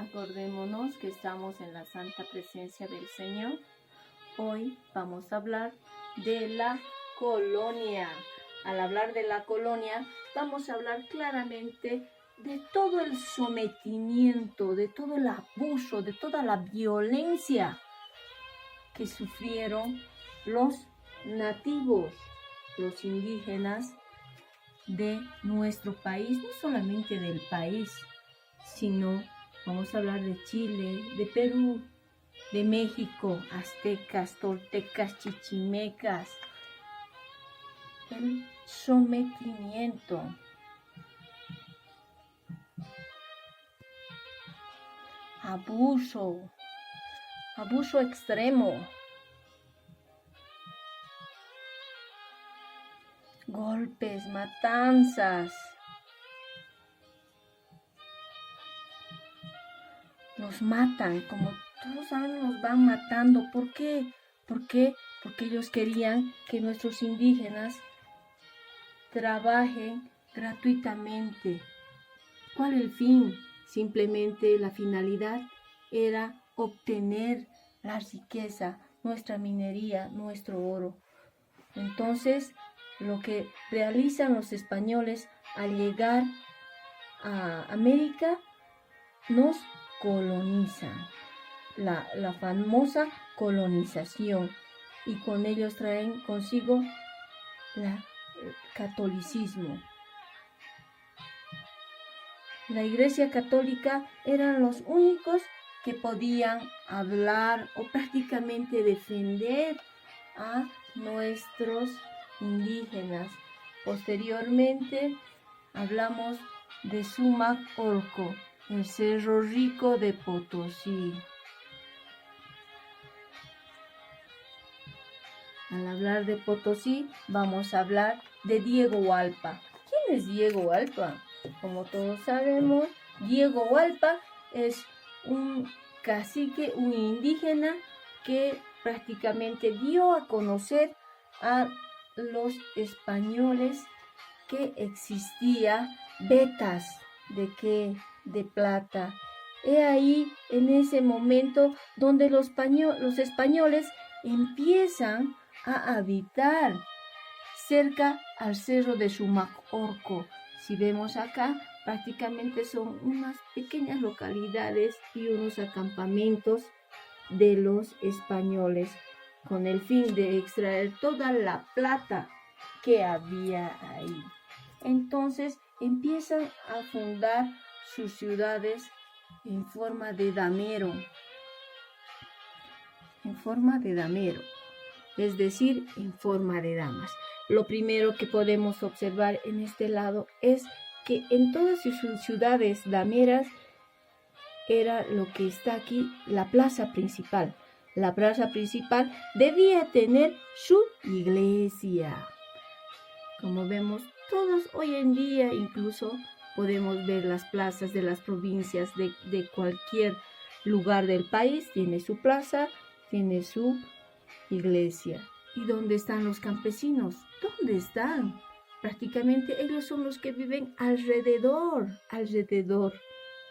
Acordémonos que estamos en la santa presencia del Señor. Hoy vamos a hablar de la colonia. Al hablar de la colonia, vamos a hablar claramente de todo el sometimiento, de todo el abuso, de toda la violencia que sufrieron los nativos, los indígenas de nuestro país, no solamente del país, sino vamos a hablar de Chile, de Perú, de México, aztecas, toltecas, chichimecas. El sometimiento. Abuso extremo. Golpes, matanzas. Nos matan, como todos saben, nos van matando. ¿Por qué? Porque ellos querían que nuestros indígenas trabajen gratuitamente. ¿Cuál el fin? Simplemente la finalidad era obtener la riqueza, nuestra minería, nuestro oro. Entonces, lo que realizan los españoles al llegar a América, nos colonizan, la famosa colonización, y con ellos traen consigo el catolicismo. La Iglesia Católica eran los únicos que podían hablar o prácticamente defender a nuestros indígenas. Posteriormente hablamos de Sumac Orco, el Cerro Rico de Potosí. Al hablar de Potosí, vamos a hablar de Diego Hualpa. ¿Quién es Diego Hualpa? Como todos sabemos, Diego Hualpa es un cacique, un indígena que prácticamente dio a conocer a los españoles que existía vetas de plata. He ahí en ese momento donde los españoles empiezan a habitar cerca al cerro de Sumac Orco. Si vemos acá, prácticamente son unas pequeñas localidades y unos acampamentos de los españoles con el fin de extraer toda la plata que había ahí. Entonces empiezan a fundar sus ciudades en forma de damero. Es decir, en forma de damas. Lo primero que podemos observar en este lado es que en todas sus ciudades dameras era lo que está aquí, la plaza principal. La plaza principal debía tener su iglesia. Como vemos, todos hoy en día incluso podemos ver las plazas de las provincias de cualquier lugar del país. Tiene su plaza, tiene su iglesia. ¿Y dónde están los campesinos? ¿Dónde están? Prácticamente ellos son los que viven alrededor.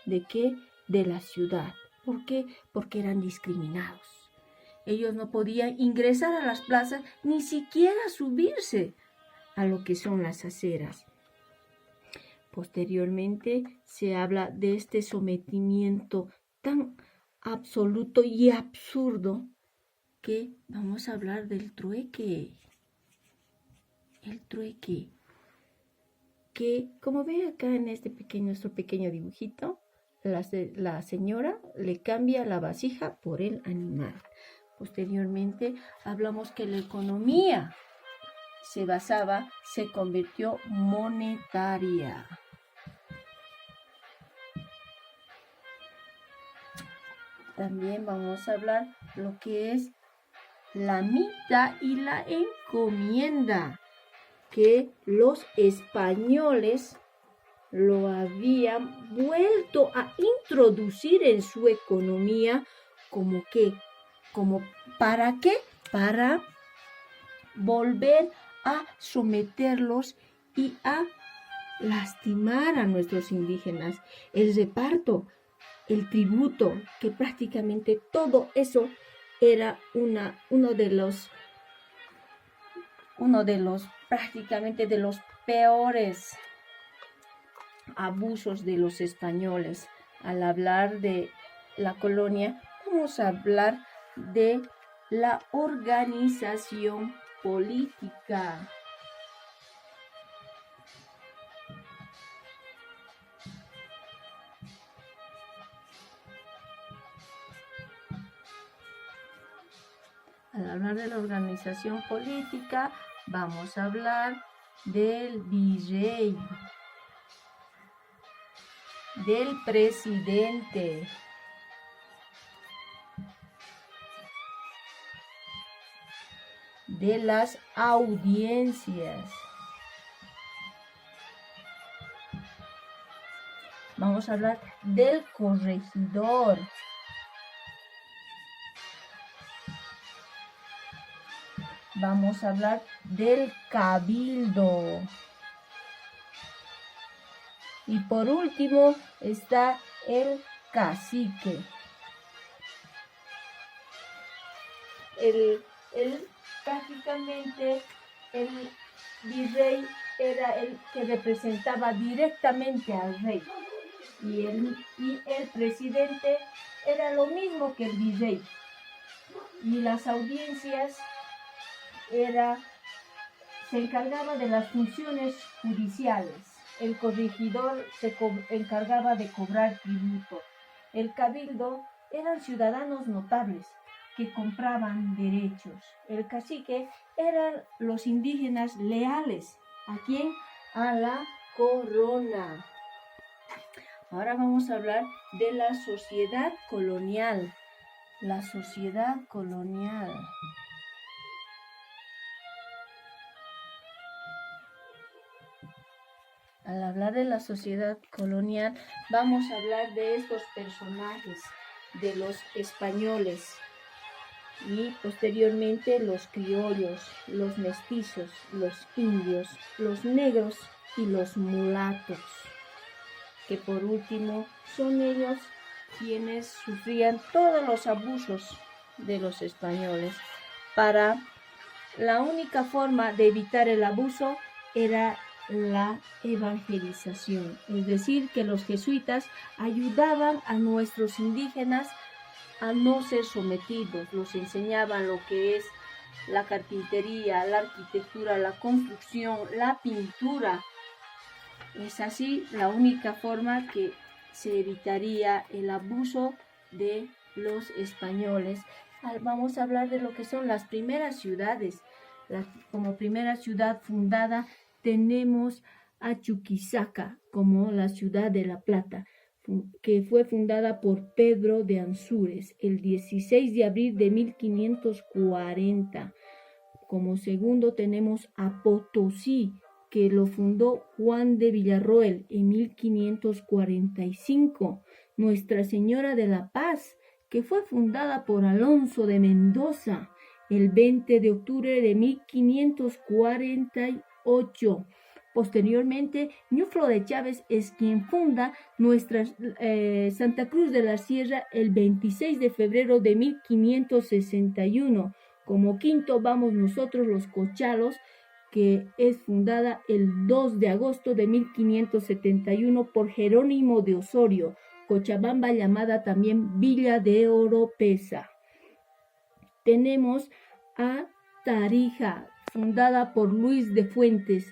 ¿De qué? De la ciudad. ¿Por qué? Porque eran discriminados. Ellos no podían ingresar a las plazas, ni siquiera subirse a lo que son las aceras. Posteriormente se habla de este sometimiento tan absoluto y absurdo que vamos a hablar del trueque. El trueque, que como ve acá en nuestro pequeño dibujito, la señora le cambia la vasija por el animal. Posteriormente hablamos que la economía se convirtió monetaria. También vamos a hablar lo que es la mita y la encomienda, que los españoles lo habían vuelto a introducir en su economía. ¿Para qué? Para volver a someterlos y a lastimar a nuestros indígenas. El reparto el tributo, que prácticamente todo eso era uno de los prácticamente de los peores abusos de los españoles. Al hablar de la colonia, vamos a hablar de la organización política. Al hablar de la organización política, vamos a hablar del virrey, del presidente, de las audiencias. Vamos a hablar del corregidor. Vamos a hablar del cabildo. Y por último está el cacique. Prácticamente el virrey era el que representaba directamente al rey. Y el presidente era lo mismo que el virrey. Y las audiencias se encargaba de las funciones judiciales. El corregidor se encargaba de cobrar tributo. El cabildo eran ciudadanos notables que compraban derechos. El cacique eran los indígenas leales. ¿A quién? A la corona. Ahora vamos a hablar de la sociedad colonial. La sociedad colonial. Al hablar de la sociedad colonial, vamos a hablar de estos personajes, de los españoles y posteriormente los criollos, los mestizos, los indios, los negros y los mulatos, que por último son ellos quienes sufrían todos los abusos de los españoles. La única forma de evitar el abuso era la evangelización, es decir, que los jesuitas ayudaban a nuestros indígenas a no ser sometidos, los enseñaban lo que es la carpintería, la arquitectura, la construcción, la pintura. Es así la única forma que se evitaría el abuso de los españoles. Vamos a hablar de lo que son las primeras ciudades. Como primera ciudad fundada tenemos a Chuquisaca, como la ciudad de La Plata, que fue fundada por Pedro de Ansúrez el 16 de abril de 1540. Como segundo tenemos a Potosí, que lo fundó Juan de Villarroel en 1545. Nuestra Señora de la Paz, que fue fundada por Alonso de Mendoza el 20 de octubre de 1548. Posteriormente, Ñuflo de Chávez es quien funda nuestra Santa Cruz de la Sierra el 26 de febrero de 1561. Como quinto vamos nosotros los Cochalos, que es fundada el 2 de agosto de 1571 por Jerónimo de Osorio, Cochabamba, llamada también Villa de Oropesa. Tenemos a Tarija, fundada por Luis de Fuentes,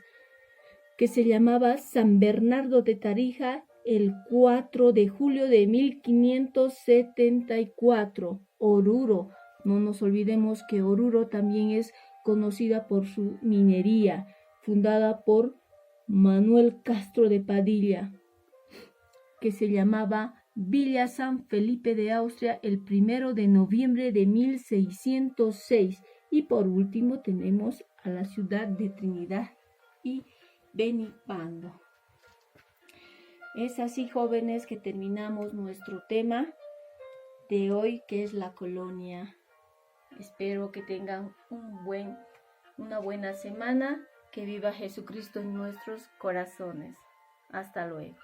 que se llamaba San Bernardo de Tarija el 4 de julio de 1574. Oruro, no nos olvidemos que Oruro también es conocida por su minería, fundada por Manuel Castro de Padilla, que se llamaba Villa San Felipe de Austria el 1 de noviembre de 1606. Y por último tenemos a la ciudad de Trinidad y Benipando. Es así, jóvenes, que terminamos nuestro tema de hoy, que es la colonia. Espero que tengan una buena semana. Que viva Jesucristo en nuestros corazones. Hasta luego.